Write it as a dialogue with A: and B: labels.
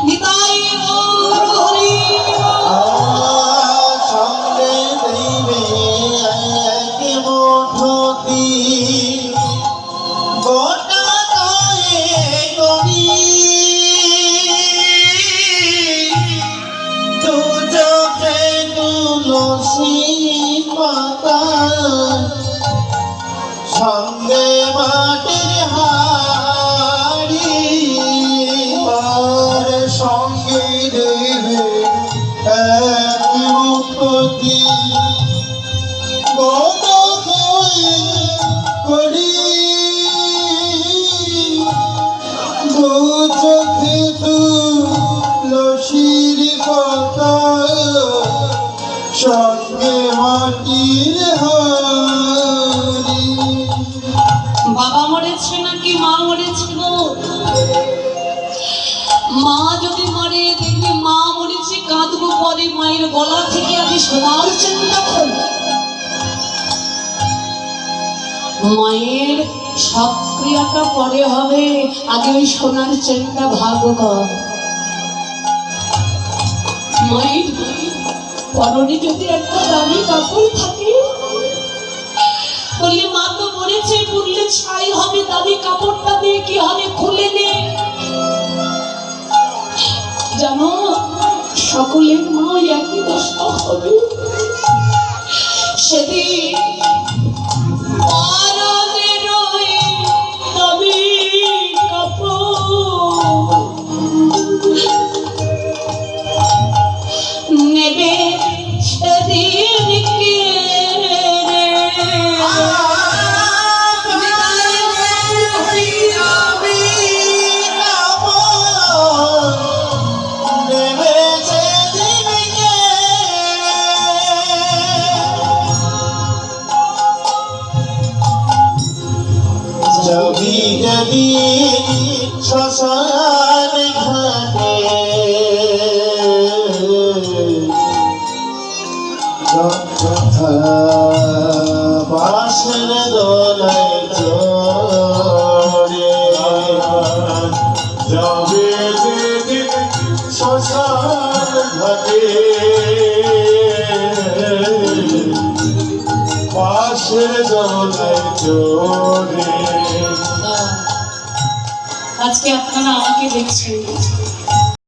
A: নিতাই গৌর হরি
B: সঙ্গে দেবে এক মুঠোতি গোটা গায়ে গড়ি দু চোখে তুলসী পাতা সঙ্গে মাটির হাড়ি আর সঙ্গে দেবে এক মুঠোতি গোটা গায়ে গড়ি দু চোখে তুলসীর পাতা সঙ্গে মাটির হাড়ি।
A: বাবা মরেছে নাকি মা মরেছে গো? মা যদি মরে দেখবে মা মরেছে কাঁদবো পরে মায়ের গলা থেকে আগে সোনার চেনটা খোল। মায়ের সব ক্রিয়াটা পরে হবে, আগে ওই সোনার চেনটা ভাগ কর। মায়ের পরনে যদি একটা দামি কাপড় থাকে বললে মা তো মরেছে, বললে ছাই হবে, দামি কাপড়টা দিয়ে কি হবে? খুলে নে। জানো সকলের মা একই দশা হবে। সেদিন পরনের ওই দামি কাপড় নেবে সেদিন কে
B: যদি শ্মশান ঘাটে বাঁশের দোলায় চড়ে যাবে যেদিন শ্মশান ঘাটে বাঁশের দোলায় চড়ে।
A: আজকে আপনারা আমাকে দেখছেন,